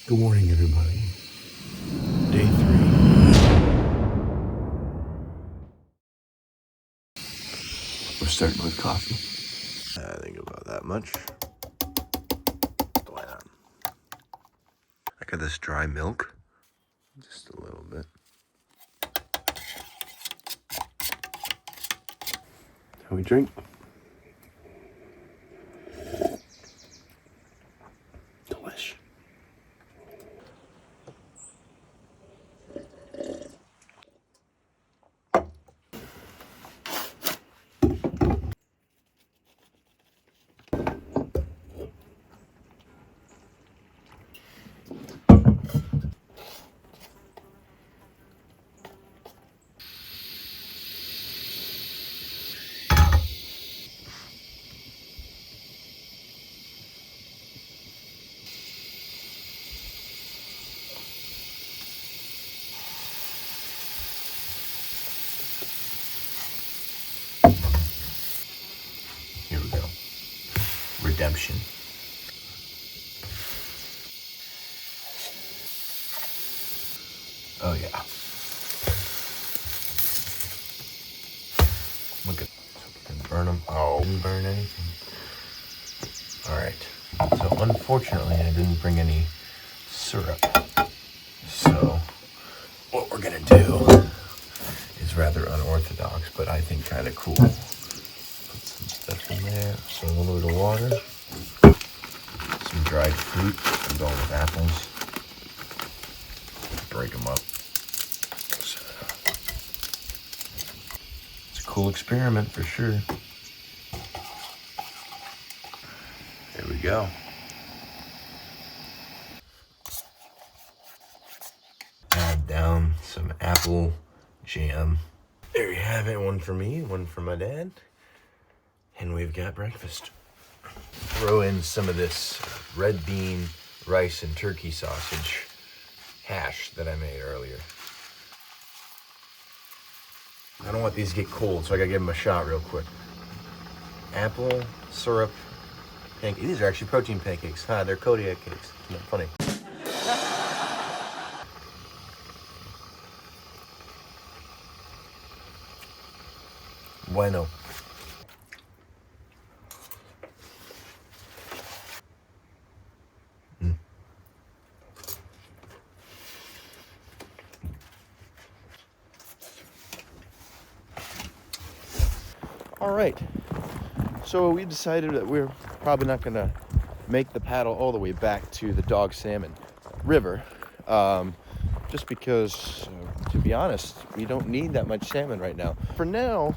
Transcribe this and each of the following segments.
Good morning, everybody. Day 3. We're starting with coffee. I think about that much. Why not? I got this dry milk. Just a little bit. How we drink? Delish. Here we go. Redemption. Oh yeah. Look at, didn't burn them. Oh, didn't burn anything. All right. So unfortunately, I didn't bring any syrup. So what we're gonna do is rather unorthodox, but I think kind of cool. Put some stuff in there. So a little bit of water, some dried fruit. I'm going with apples. Break them up. It's a cool experiment for sure. There we go. Add down some apple jam. There you have it. One for me, one for my dad. And we've got breakfast. Throw in some of this red bean, rice, and turkey sausage hash that I made earlier. I don't want these to get cold, so I gotta give them a shot real quick. Apple, syrup, pancakes. These are actually protein pancakes. They're Kodiak cakes. Isn't that funny? Bueno. All right, so we decided that we're probably not gonna make the paddle all the way back to the Dog Salmon River, just because, to be honest, we don't need that much salmon right now. For now,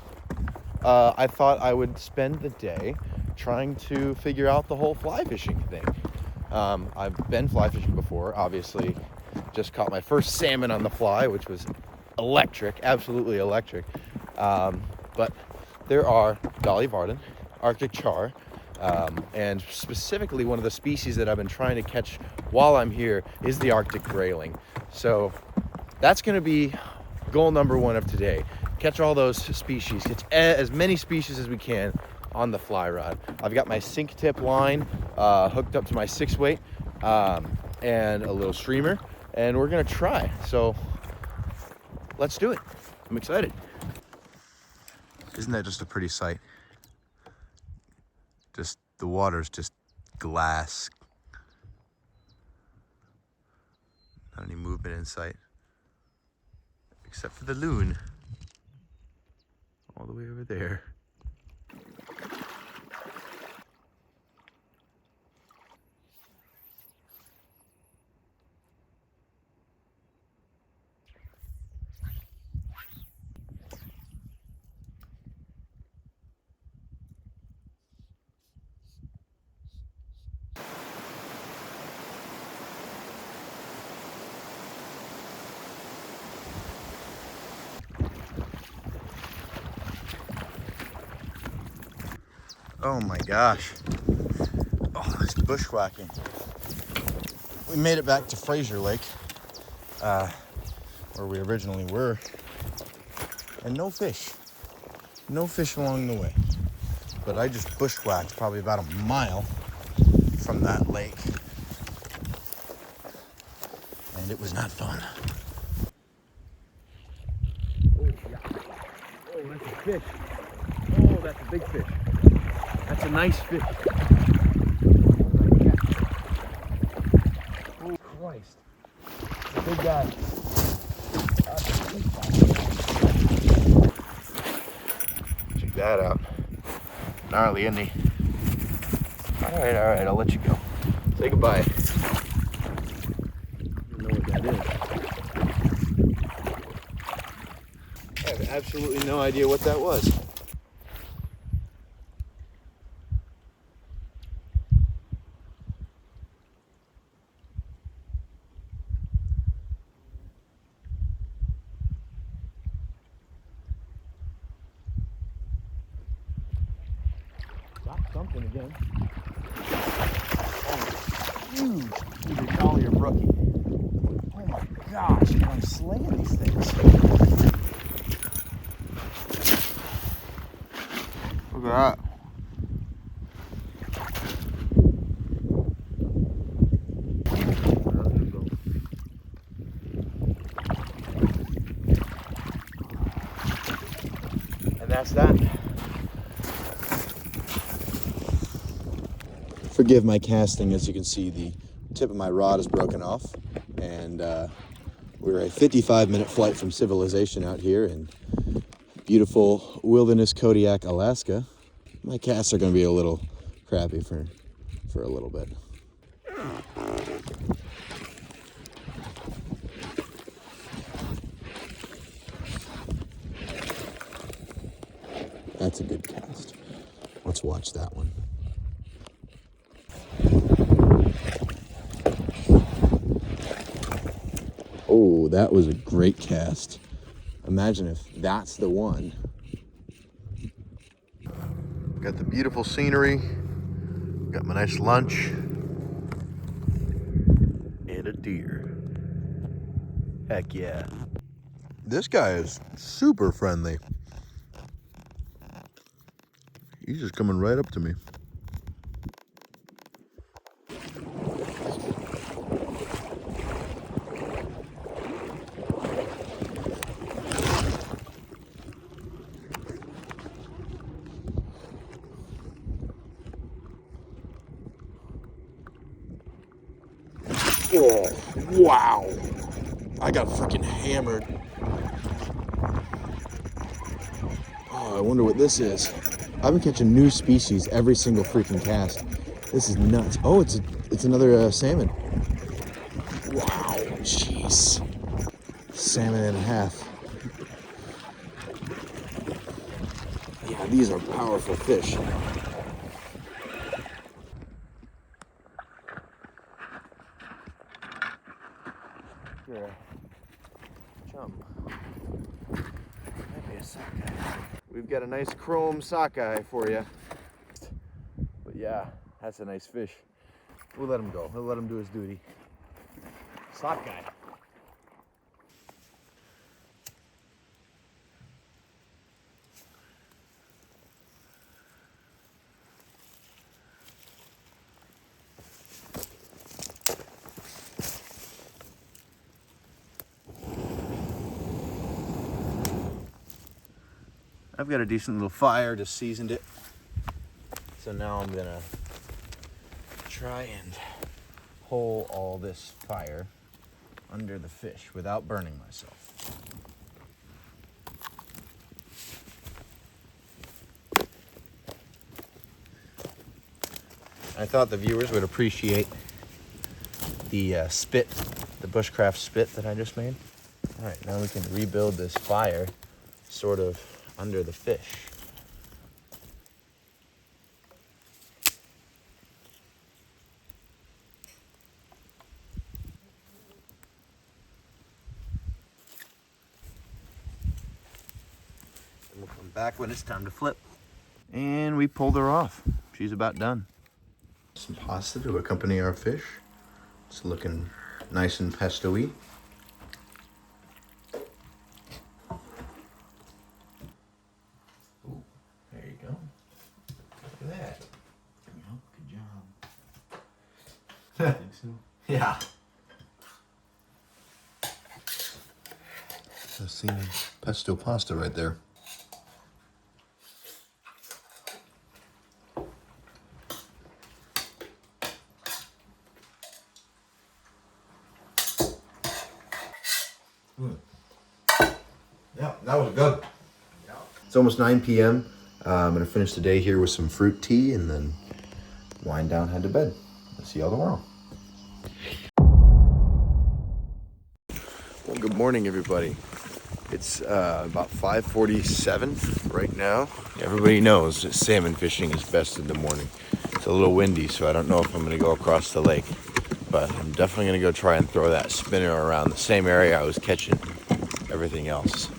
I thought I would spend the day trying to figure out the whole fly fishing thing. I've been fly fishing before, obviously. Just caught my first salmon on the fly, which was electric, absolutely electric. But there are Dolly Varden, Arctic char, and specifically one of the species that I've been trying to catch while I'm here is the Arctic grayling. So that's going to be goal number 1 of today. Catch all those species, catch as many species as we can on the fly rod. I've got my sink tip line hooked up to my 6-weight and a little streamer, and we're going to try. So let's do it. I'm excited. Isn't that just a pretty sight? Just the water's just glass. Not any movement in sight. Except for the loon. All the way over there. Oh my gosh. Oh, it's bushwhacking. We made it back to Fraser Lake, where we originally were, and no fish. No fish along the way. But I just bushwhacked probably about a mile from that lake. and it was not fun. Oh, yeah. Oh, that's a fish. Oh, that's a big fish. That's a nice fish. Oh, Christ. It's a big guy. Check that out. Gnarly, isn't he? All right, I'll let you go. Say goodbye. I don't know what that is. I have absolutely no idea what that was. Got something again. Oh, huge. Either dolly or brookie. Oh my gosh, I'm slaying these things. Look at that. And that's that. Forgive my casting. As you can see, the tip of my rod is broken off, and we're a 55-minute flight from civilization out here in beautiful wilderness Kodiak, Alaska. My casts are going to be a little crappy for a little bit. That's a good cast. Let's watch that one. Oh, that was a great cast. Imagine if that's the one. Got the beautiful scenery. Got my nice lunch. And a deer. Heck yeah. This guy is super friendly. He's just coming right up to me. Oh, wow. I got freaking hammered. Oh, I wonder what this is. I've been catching new species every single freaking cast. This is nuts. Oh, it's another salmon. Wow, jeez. Salmon and a half. Yeah, these are powerful fish. You're a chum. Might be a sockeye. We've got a nice chrome sockeye for you. But yeah, that's a nice fish. We'll let him go. We'll let him do his duty. Sockeye. I've got a decent little fire, just seasoned it. So now I'm gonna try and pull all this fire under the fish without burning myself. I thought the viewers would appreciate the spit, the bushcraft spit that I just made. All right, now we can rebuild this fire sort of under the fish. And we'll come back when it's time to flip. And we pulled her off. She's about done. Some pasta to accompany our fish. It's looking nice and pesto-y. Ooh, there you go. Look at that. Good job. I think so. Yeah. Fettuccine pesto pasta right there. Yeah, that was good. It's almost 9 p.m. I'm going to finish the day here with some fruit tea and then wind down, head to bed. I'll see y'all tomorrow. Well, good morning, everybody. It's about 5:47 right now. Everybody knows that salmon fishing is best in the morning. It's a little windy, so I don't know if I'm going to go across the lake. But I'm definitely going to go try and throw that spinner around the same area I was catching everything else.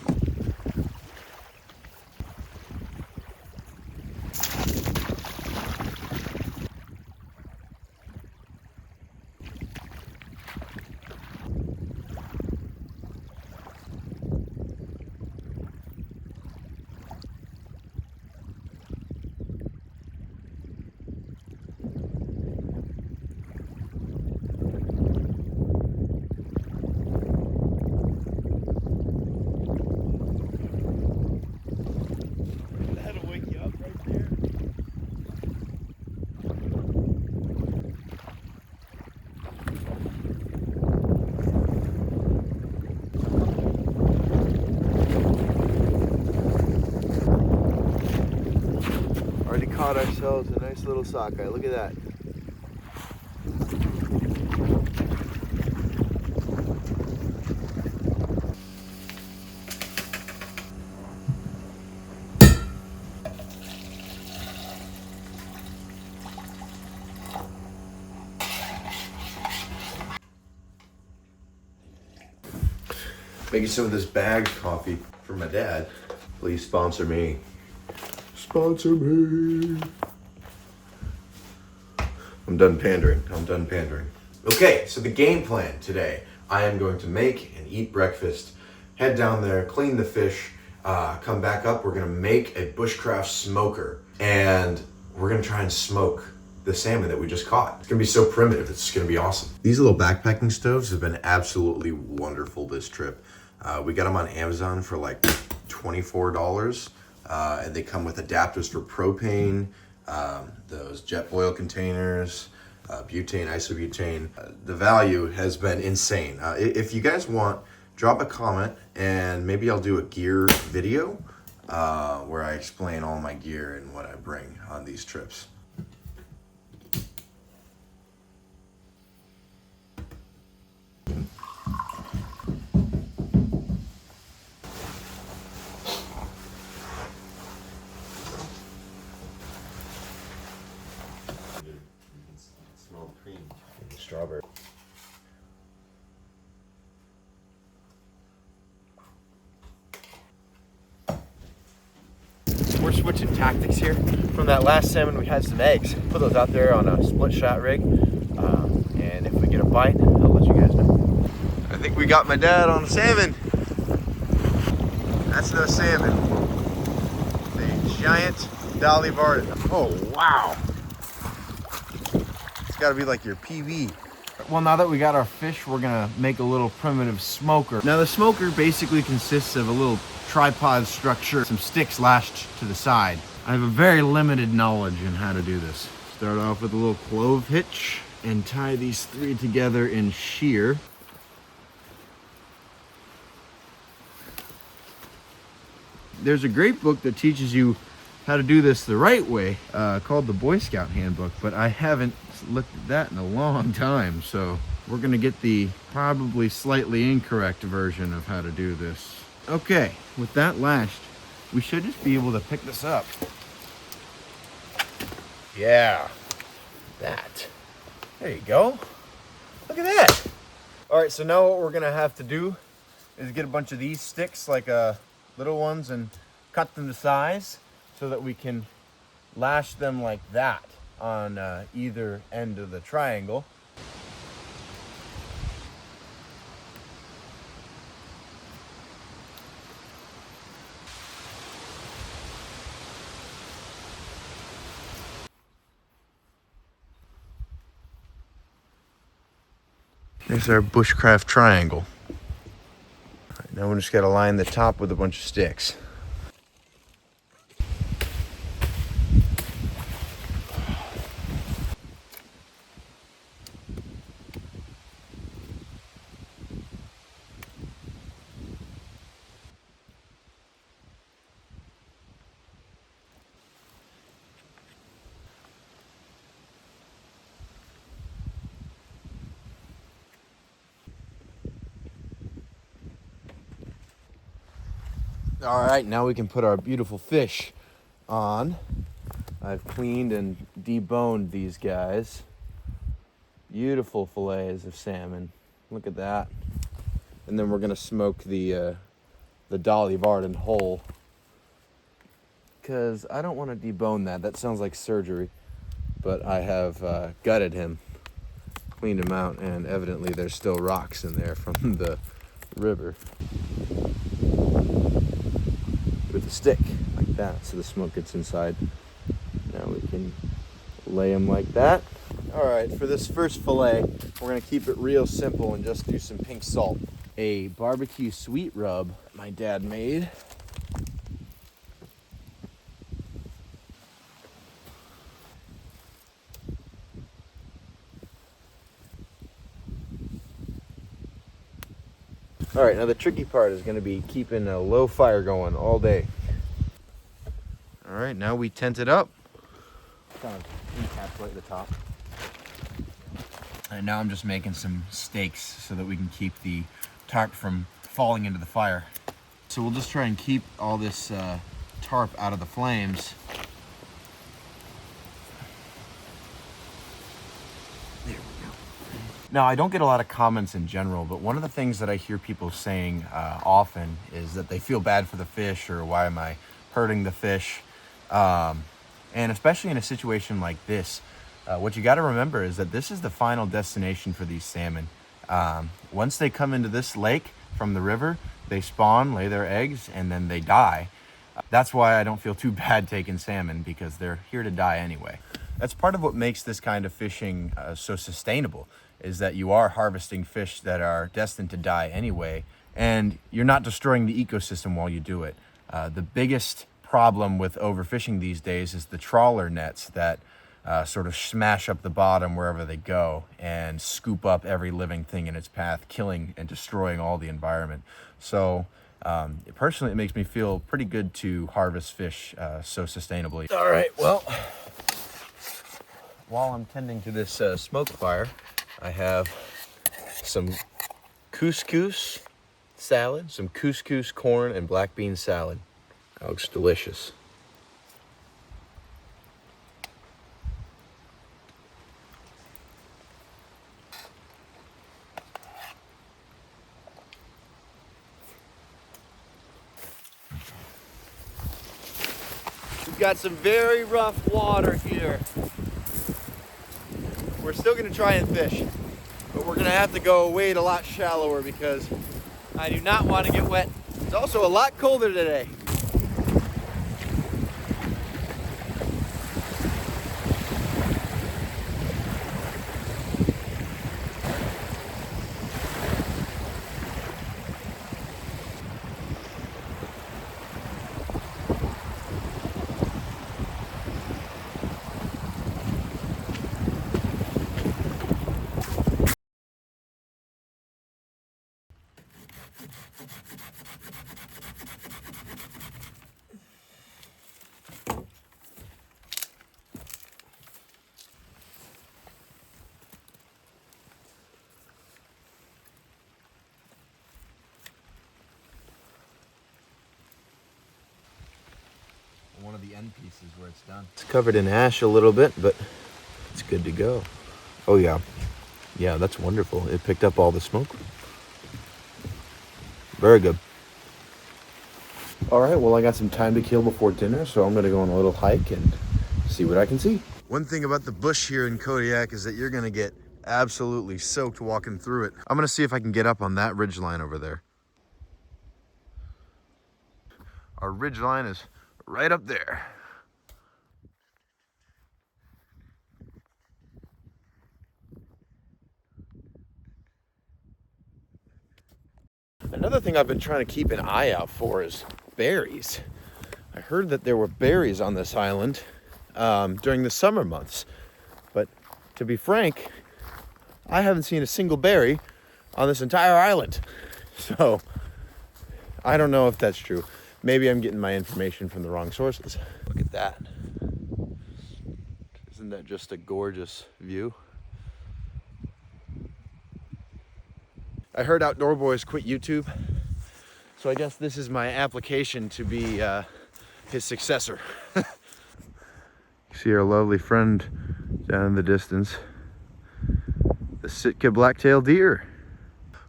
Caught ourselves a nice little sockeye. Look at that. Making some of this bagged coffee for my dad. Please sponsor me. Sponsor me. I'm done pandering. Okay, so the game plan today. I am going to make and eat breakfast, head down there, clean the fish, come back up. We're gonna make a bushcraft smoker, and we're gonna try and smoke the salmon that we just caught. It's gonna be so primitive, it's gonna be awesome. These little backpacking stoves have been absolutely wonderful this trip. We got them on Amazon for like $24. And they come with adapters for propane, those jet oil containers, butane, isobutane. The value has been insane. If you guys want, drop a comment and maybe I'll do a gear video where I explain all my gear and what I bring on these trips. Strawberry. We're switching tactics here. From that last salmon, we had some eggs. Put those out there on a split shot rig. And if we get a bite, I'll let you guys know. I think we got my dad on a salmon. That's no salmon. The giant Dolly Varden. Oh, wow. It's gotta be like your PV. Well, now that we got our fish, we're gonna make a little primitive smoker. Now the smoker basically consists of a little tripod structure, some sticks lashed to the side. I have a very limited knowledge in how to do this. Start off with a little clove hitch and tie these three together in shear. There's a great book that teaches you how to do this the right way, called the Boy Scout Handbook, but I haven't looked at that in a long time, so we're gonna get the probably slightly incorrect version of how to do this. Okay, with that lashed, we should just be able to pick this up. Yeah, that. There you go. Look at that. All right, so now what we're gonna have to do is get a bunch of these sticks, like little ones, and cut them to size so that we can lash them like that on either end of the triangle. There's our bushcraft triangle. Now we just gotta line the top with a bunch of sticks. All right, now we can put our beautiful fish on. I've cleaned and deboned these guys. Beautiful fillets of salmon. Look at that. And then we're gonna smoke the Dolly Varden whole, because I don't want to debone that. That sounds like surgery. But I have gutted him, cleaned him out, and evidently there's still rocks in there from the river. With a stick like that, so the smoke gets inside. Now we can lay them like that. All right, for this first fillet, we're gonna keep it real simple and just do some pink salt. A barbecue sweet rub my dad made. All right, now the tricky part is gonna be keeping a low fire going all day. All right, now we tent it up. Kind of encapsulate the top. And now I'm just making some stakes so that we can keep the tarp from falling into the fire. So we'll just try and keep all this tarp out of the flames. There we go. Now, I don't get a lot of comments in general, but one of the things that I hear people saying often is that they feel bad for the fish, or why am I hurting the fish? And especially in a situation like this, what you got to remember is that this is the final destination for these salmon. Once they come into this lake from the river, they spawn, lay their eggs, and then they die. That's why I don't feel too bad taking salmon, because they're here to die anyway. That's part of what makes this kind of fishing so sustainable, is that you are harvesting fish that are destined to die anyway, and you're not destroying the ecosystem while you do it. The biggest problem with overfishing these days is the trawler nets that sort of smash up the bottom wherever they go and scoop up every living thing in its path, killing and destroying all the environment. So personally, it makes me feel pretty good to harvest fish so sustainably. All right, well, while I'm tending to this smoke fire, I have some couscous salad, some couscous corn and black bean salad. That looks delicious. We've got some very rough water here. We're still gonna try and fish, but we're gonna have to go wade a lot shallower because I do not want to get wet. It's also a lot colder today. One of the end pieces where it's done. It's covered in ash a little bit, but it's good to go. Oh yeah. Yeah, that's wonderful. It picked up all the smoke. Very good. All right, well, I got some time to kill before dinner, so I'm gonna go on a little hike and see what I can see. One thing about the bush here in Kodiak is that you're gonna get absolutely soaked walking through it. I'm gonna see if I can get up on that ridge line over there. Our ridge line is right up there. Another thing I've been trying to keep an eye out for is berries. I heard that there were berries on this island during the summer months, but to be frank, I haven't seen a single berry on this entire island. So I don't know if that's true. Maybe I'm getting my information from the wrong sources. Look at that. Isn't that just a gorgeous view? I heard Outdoor Boys quit YouTube, so I guess this is my application to be his successor. See our lovely friend down in the distance, the Sitka black-tailed deer.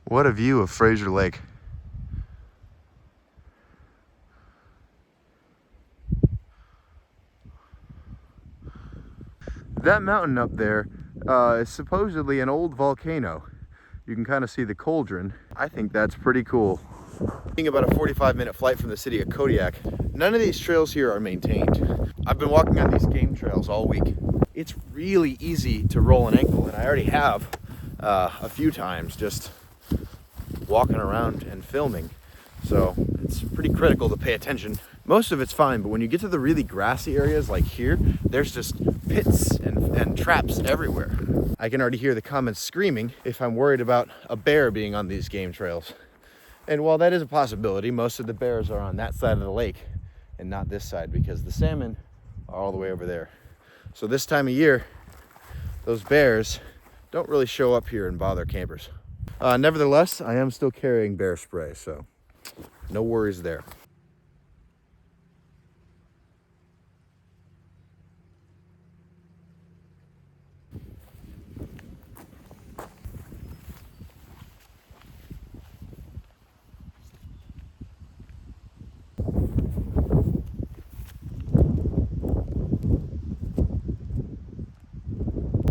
What a view of Fraser Lake. That mountain up there is supposedly an old volcano. You can kind of see the cauldron. I think that's pretty cool. Being about a 45-minute flight from the city of Kodiak, none of these trails here are maintained. I've been walking on these game trails all week. It's really easy to roll an ankle, and I already have a few times just walking around and filming. So it's pretty critical to pay attention. Most of it's fine, but when you get to the really grassy areas like here, there's just pits and traps everywhere. I can already hear the comments screaming if I'm worried about a bear being on these game trails. And while that is a possibility, most of the bears are on that side of the lake and not this side, because the salmon are all the way over there. So this time of year, those bears don't really show up here and bother campers. Nevertheless, I am still carrying bear spray, so no worries there.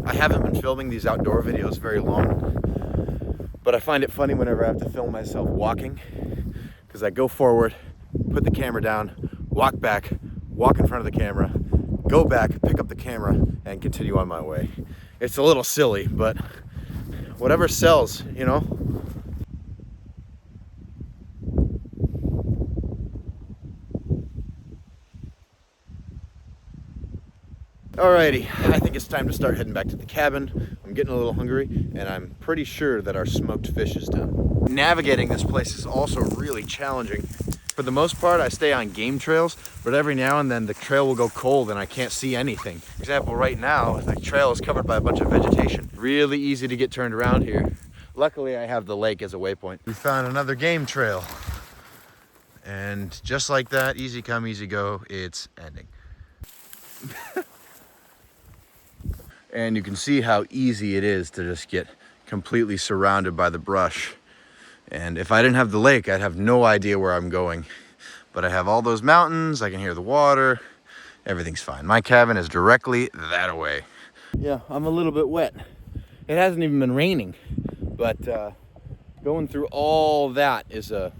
I haven't been filming these outdoor videos very long, but I find it funny whenever I have to film myself walking, because I go forward, put the camera down, walk back, walk in front of the camera, go back, pick up the camera, and continue on my way. It's a little silly, but whatever sells, you know? Alrighty, I think it's time to start heading back to the cabin. I'm getting a little hungry, and I'm pretty sure that our smoked fish is done. Navigating this place is also really challenging. For the most part, I stay on game trails, but every now and then the trail will go cold and I can't see anything. For example, right now, the trail is covered by a bunch of vegetation. Really easy to get turned around here. Luckily, I have the lake as a waypoint. We found another game trail. And just like that, easy come, easy go, it's ending. And you can see how easy it is to just get completely surrounded by the brush. And if I didn't have the lake, I'd have no idea where I'm going. But I have all those mountains, I can hear the water, everything's fine. My cabin is directly that way. Yeah, I'm a little bit wet. It hasn't even been raining, but going through all that is a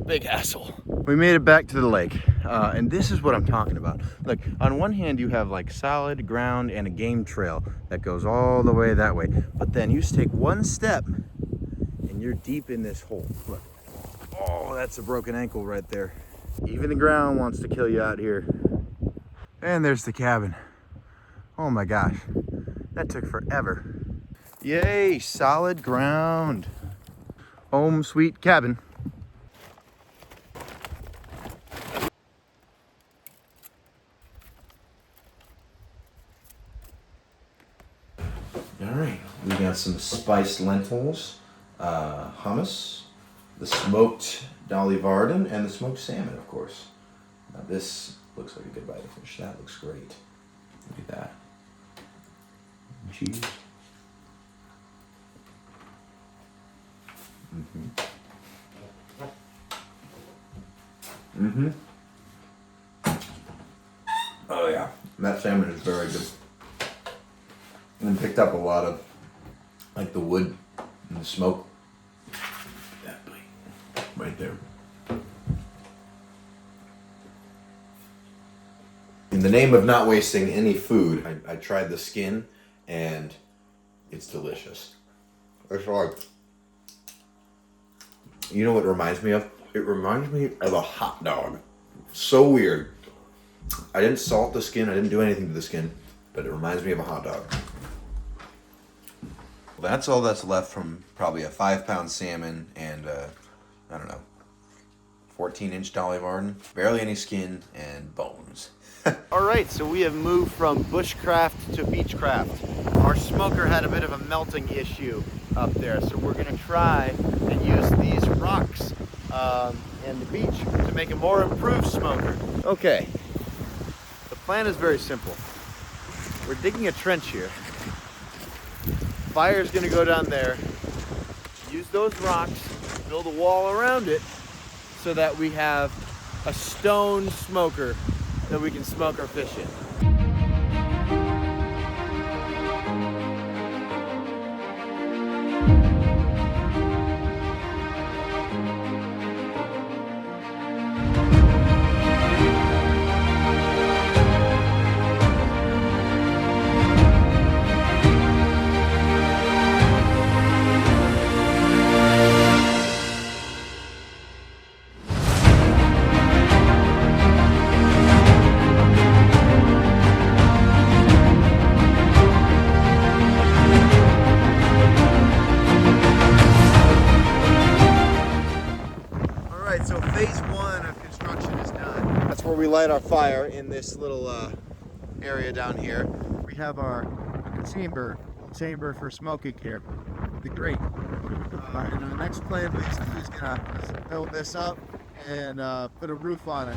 big hassle. We made it back to the lake, and this is what I'm talking about. Look, on one hand you have like solid ground and a game trail that goes all the way that way, but then you just take one step and you're deep in this hole. Look, oh, that's a broken ankle right there. Even the ground wants to kill you out here. And there's the cabin. Oh my gosh, that took forever. Yay, solid ground. Home sweet cabin. All right, we got some spiced lentils, hummus, the smoked Dolly Varden, and the smoked salmon, of course. Now this looks like a good bite of fish. That looks great. Look at that. And cheese. Oh yeah, that salmon is very good. And picked up a lot of like the wood and the smoke. That bite right there. In the name of not wasting any food, I tried the skin and it's delicious. It's like You know what it reminds me of? It reminds me of a hot dog. So weird. I didn't salt the skin, I didn't do anything to the skin, but it reminds me of a hot dog. That's all that's left from probably a 5-pound salmon and I don't know, 14-inch Dolly Varden. Barely any skin and bones. All right, so we have moved from bushcraft to beachcraft. Our smoker had a bit of a melting issue up there, so we're gonna try and use these rocks and the beach to make a more improved smoker. Okay, the plan is very simple. We're digging a trench here. Fire's gonna go down there, use those rocks, build a wall around it so that we have a stone smoker that we can smoke our fish in. So phase one of construction is done. That's where we light our fire in this little area down here. We have our chamber for smoking here, the grate. And our next plan basically is gonna build this up and put a roof on it.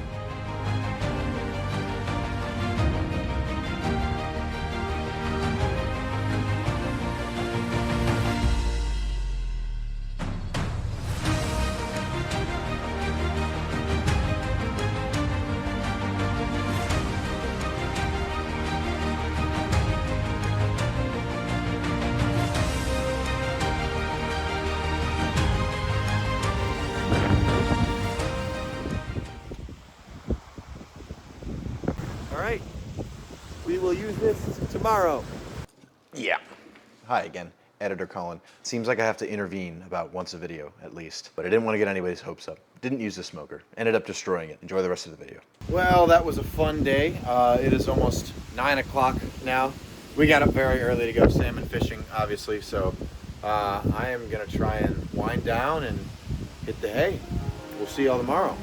All right, we will use this tomorrow. Yeah. Hi again, editor Colin. Seems like I have to intervene about once a video at least, but I didn't want to get anybody's hopes up. Didn't use the smoker, ended up destroying it. Enjoy the rest of the video. Well, that was a fun day. It is almost 9 o'clock now. We got up very early to go salmon fishing, obviously, so I am gonna try and wind down and hit the hay. We'll see y'all tomorrow.